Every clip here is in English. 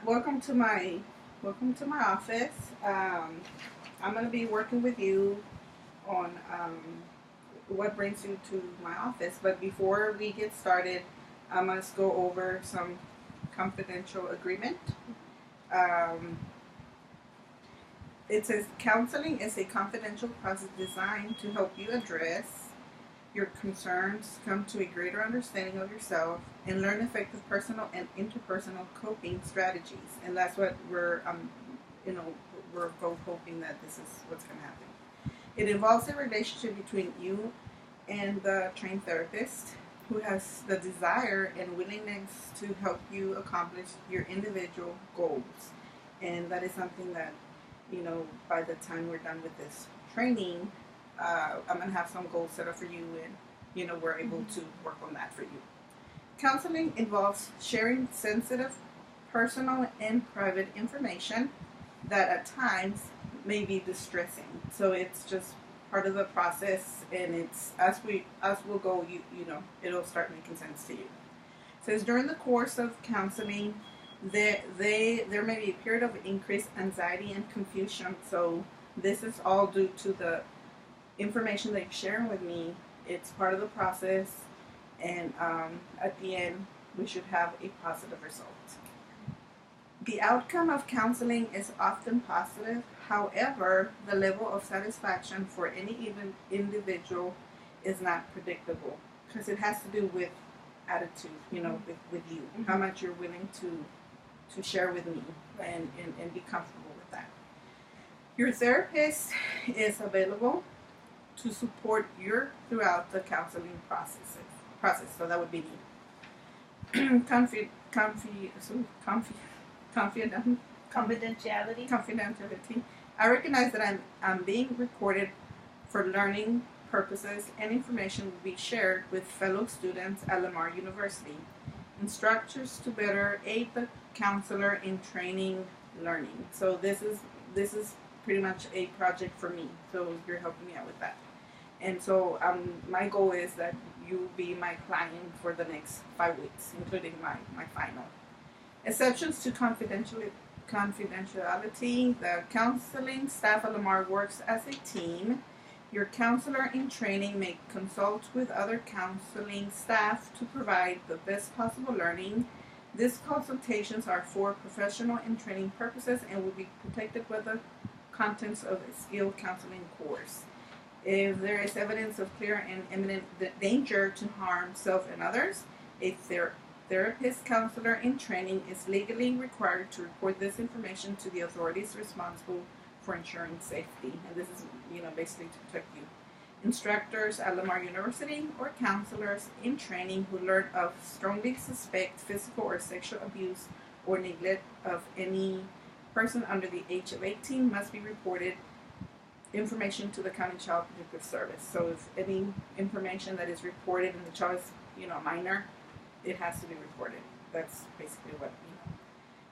welcome to my office. I'm going to be working with you on what brings you to my office. But before we get started, I must go over some confidential agreement. Um, it says counseling is a confidential process designed to help you address your concerns, come to a greater understanding of yourself, and learn effective personal and interpersonal coping strategies. And that's what you know, we're both hoping that this is what's going to happen. It involves a relationship between you and the trained therapist who has the desire and willingness to help you accomplish your individual goals. And that is something that, by the time we're done with this training, I'm going to have some goals set up for you, and, we're able to work on that for you. Counseling involves sharing sensitive, personal, and private information that at times may be distressing. So it's just part of the process, and it's as we'll go, it'll start making sense to you. It says during the course of counseling, there may be a period of increased anxiety and confusion. So this is all due to the information that you're sharing with me. It's part of the process, and at the end, we should have a positive result. The outcome of counseling is often positive. However, the level of satisfaction for any even individual is not predictable because it has to do with attitude, with you, how much you're willing to share with me and be comfortable with that. Your therapist is available to support you throughout the counseling process. So that would be me. Confidentiality. I recognize that I'm being recorded for learning purposes, and information will be shared with fellow students at Lamar University. Instructors to better aid the counselor in training learning. So this is pretty much a project for me. So you're helping me out with that. And so my goal is that you will be my client for the next 5 weeks, including my final. Exceptions to confidentiality. The counseling staff at Lamar works as a team. Your counselor in training may consult with other counseling staff to provide the best possible learning. These consultations are for professional and training purposes and will be protected by the contents of a skilled counseling course. If there is evidence of clear and imminent danger to harm self and others, a therapist counselor in training is legally required to report this information to the authorities responsible for ensuring safety. And this is, basically to protect you. Instructors at Lamar University or counselors in training who learn of strongly suspect physical or sexual abuse or neglect of any person under the age of 18 must be reported information to the County Child Protective Service. So if any information that is reported and the child is, minor, it has to be reported. That's basically what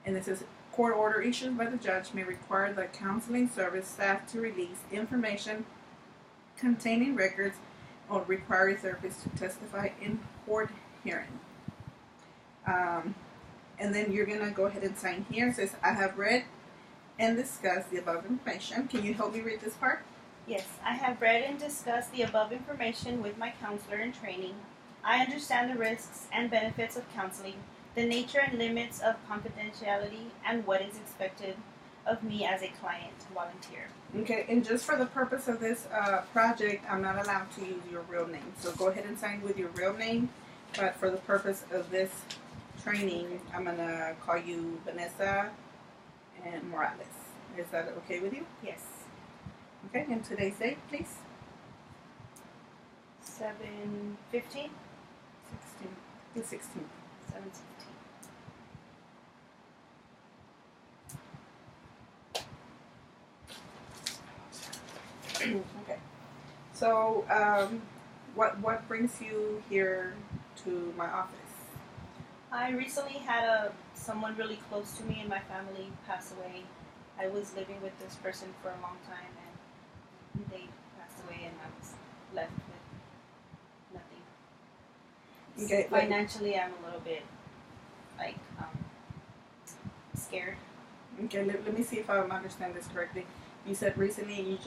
And this is court order issued by the judge may require the counseling service staff to release information containing records or require a therapist to testify in court hearing. And then you're going to go ahead and sign here. It says, I have read and discussed the above information. Can you help me read this part? Yes, I have read and discussed the above information with my counselor in training. I understand the risks and benefits of counseling, the nature and limits of confidentiality, and what is expected of me as a client volunteer. Okay, and just for the purpose of this project, I'm not allowed to use your real name. So go ahead and sign with your real name. But for the purpose of this training, I'm going to call you Vanessa and Morales. Is that okay with you? Yes. Okay, and today's date, please? 7/15? 16. The 16th. 7/16. Okay. So, what brings you here to my office? I recently had someone really close to me in my family pass away. I was living with this person for a long time, and they passed away, and I was left with nothing. Okay. Financially, I'm a little bit scared. Okay, let me see if I understand this correctly. You said recently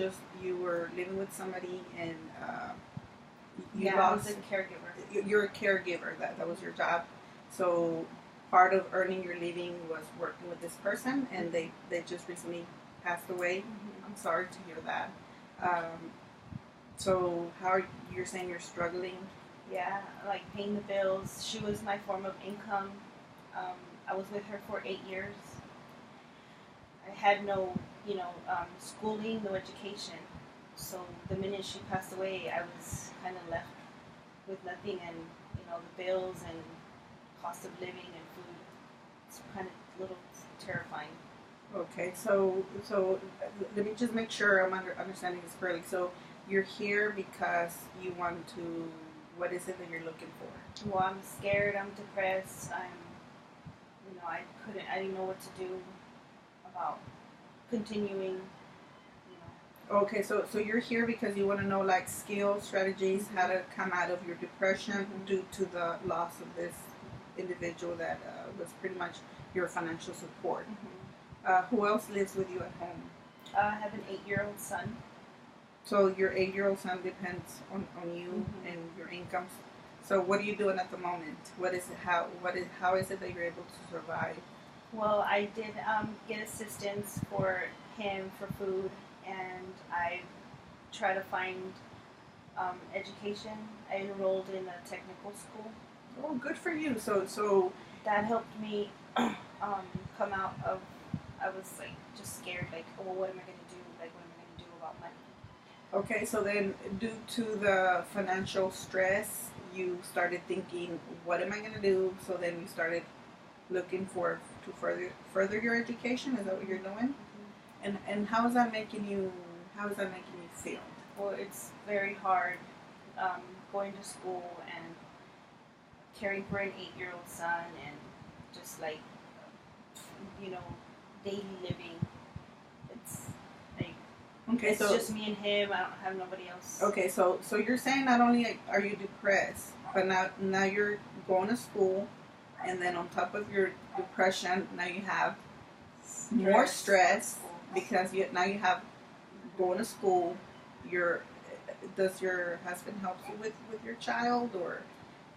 you were living with somebody and you Yeah, lost. I was a caregiver. You're a caregiver. That was your job. So part of earning your living was working with this person, and they just recently passed away. Mm-hmm. I'm sorry to hear that. So how are you're saying you're struggling? Yeah, like paying the bills. She was my form of income. I was with her for 8 years. I had no, schooling, no education. So the minute she passed away, I was kind of left with nothing, and the bills and cost of living and food. It's kind of a little terrifying. Okay, so let me just make sure I'm understanding this correctly. So you're here because you want to. What is it that you're looking for? Well, I'm scared. I'm depressed. I didn't know what to do about continuing. Okay, so you're here because you want to know like skills, strategies, how to come out of your depression due to the loss of this individual that was pretty much your financial support. Who else lives with you at home? I have an 8-year-old son. So your 8-year-old son depends on you and your incomes. So what are you doing at the moment? How is it that you're able to survive? Well, I did get assistance for him for food, and I try to find education. I enrolled in a technical school. Oh, good for you. So that helped me come out of. I was like just scared, like, oh, well, what am I going to do? Like, what am I going to do about money? Okay, so then due to the financial stress, you started thinking, what am I going to do? So then you started looking to further your education. Is that what you're doing? And how is that making you feel? Well, it's very hard going to school and caring for an 8-year-old son and just like daily living. It's like it's just me and him. I don't have nobody else. Okay, so you're saying not only are you depressed, but now you're going to school, and then on top of your depression, now you have more stress because now you have going to school. Does your husband help you with your child,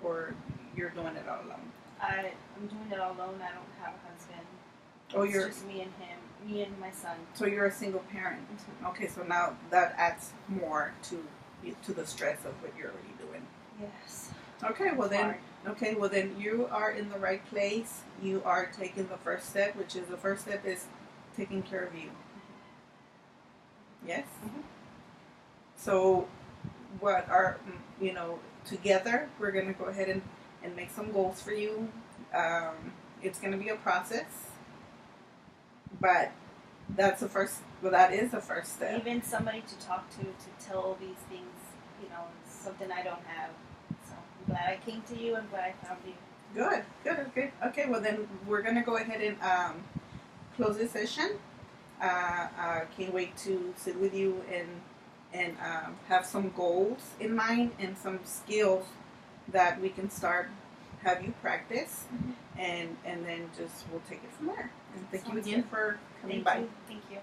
or you're doing it all alone? I'm doing it all alone. I don't have a husband. Oh, it's just me and him, me and my son. So you're a single parent. Okay, so now that adds more to the stress of what you're already doing. Yes. Okay, well then you are in the right place. You are taking the first step, which is the first step is taking care of you. Yes. So what are together we're gonna go ahead and make some goals for you. It's gonna be a process. But that's the first. Well, that is the first step. Even somebody to talk to tell all these things, is something I don't have. So I'm glad I came to you. I'm glad I found you. Good. Okay. Well, then we're gonna go ahead and close this session. Can't wait to sit with you and have some goals in mind and some skills that we can start. Have you practice, and then just we'll take it from there. And thank you again for coming by. Thank you.